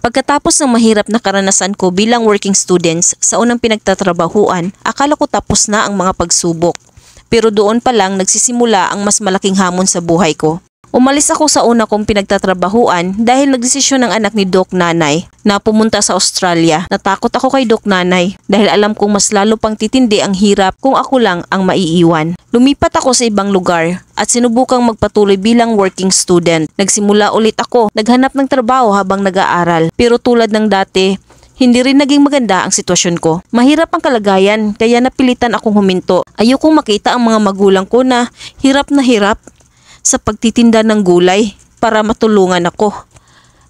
Pagkatapos ng mahirap na karanasan ko bilang working students sa unang pinagtatrabahuan, akala ko tapos na ang mga pagsubok. Pero doon pa lang nagsisimula ang mas malaking hamon sa buhay ko. Umalis ako sa una kong pinagtatrabahuan dahil nagdesisyon ng anak ni Doc Nanay na pumunta sa Australia. Natakot ako kay Doc Nanay dahil alam kong mas lalo pang titindi ang hirap kung ako lang ang maiiwan. Lumipat ako sa ibang lugar at sinubukang magpatuloy bilang working student. Nagsimula ulit ako, naghanap ng trabaho habang nag-aaral. Pero tulad ng dati, hindi rin naging maganda ang sitwasyon ko. Mahirap ang kalagayan kaya napilitan akong huminto. Ayokong makita ang mga magulang ko na hirap sa pagtitinda ng gulay para matulungan ako.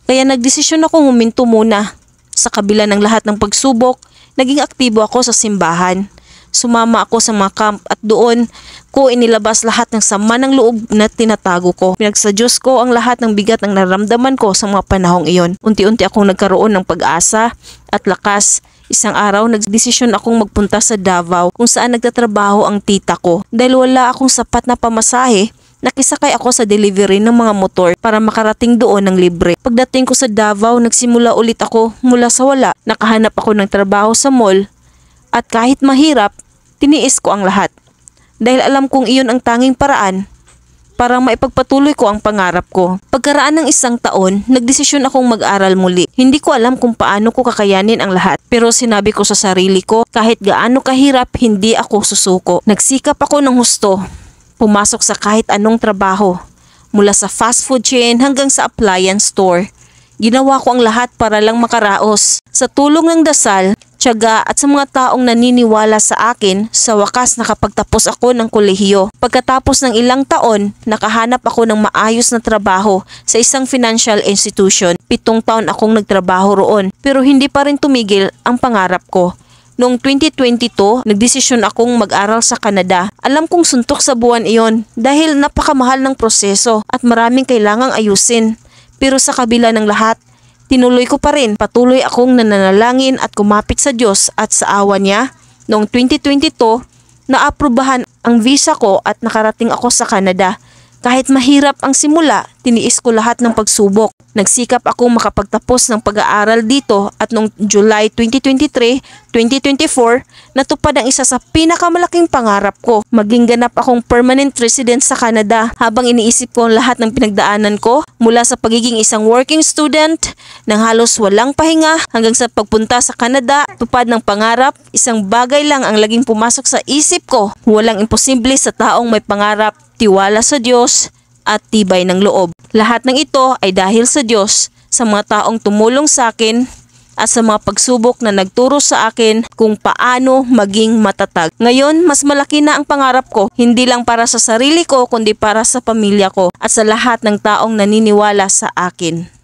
Kaya nagdesisyon akong huminto muna. Sa kabila ng lahat ng pagsubok, naging aktibo ako sa simbahan. Sumama ako sa mga camp at doon ko inilabas lahat ng sama ng loob na tinatago ko. Pinagsa Diyos ko ang lahat ng bigat ng naramdaman ko sa mga panahong iyon. Unti-unti akong nagkaroon ng pag-asa at lakas. Isang araw, nagdesisyon akong magpunta sa Davao kung saan nagtatrabaho ang tita ko. Dahil wala akong sapat na pamasahe, nakisakay ako sa delivery ng mga motor para makarating doon ng libre. Pagdating ko sa Davao, nagsimula ulit ako mula sa wala. Nakahanap ako ng trabaho sa mall at kahit mahirap, tiniis ko ang lahat. Dahil alam kong iyon ang tanging paraan para maipagpatuloy ko ang pangarap ko. Pagkaraan ng 1 taon, nagdesisyon akong mag-aral muli. Hindi ko alam kung paano ko kakayanin ang lahat. Pero sinabi ko sa sarili ko, kahit gaano kahirap, hindi ako susuko. Nagsikap ako ng husto. Pumasok sa kahit anong trabaho, mula sa fast food chain hanggang sa appliance store. Ginawa ko ang lahat para lang makaraos. Sa tulong ng dasal, tiyaga at sa mga taong naniniwala sa akin, sa wakas nakapagtapos ako ng kolehiyo. Pagkatapos ng ilang taon, nakahanap ako ng maayos na trabaho sa isang financial institution. 7 taon akong nagtrabaho roon, pero hindi pa rin tumigil ang pangarap ko. Noong 2022, nagdesisyon akong mag-aral sa Canada. Alam kong suntok sa buwan iyon dahil napakamahal ng proseso at maraming kailangang ayusin. Pero sa kabila ng lahat, tinuloy ko pa rin. Patuloy akong nananalangin at kumapit sa Diyos at sa awa niya. Noong 2022, naaprubahan ang visa ko at nakarating ako sa Canada. Kahit mahirap ang simula, tiniis ko lahat ng pagsubok. Nagsikap akong makapagtapos ng pag-aaral dito at noong July 2023-2024, natupad ang isa sa pinakamalaking pangarap ko. Maging ganap akong permanent resident sa Canada. Habang iniisip ko ang lahat ng pinagdaanan ko, mula sa pagiging isang working student, nang halos walang pahinga, hanggang sa pagpunta sa Canada, tupad ng pangarap, isang bagay lang ang laging pumasok sa isip ko. Walang imposible sa taong may pangarap, tiwala sa Diyos, at tibay ng loob. Lahat ng ito ay dahil sa Diyos, sa mga taong tumulong sa akin, at sa mga pagsubok na nagturo sa akin kung paano maging matatag. Ngayon, mas malaki na ang pangarap ko, hindi lang para sa sarili ko, kundi para sa pamilya ko at sa lahat ng taong naniniwala sa akin.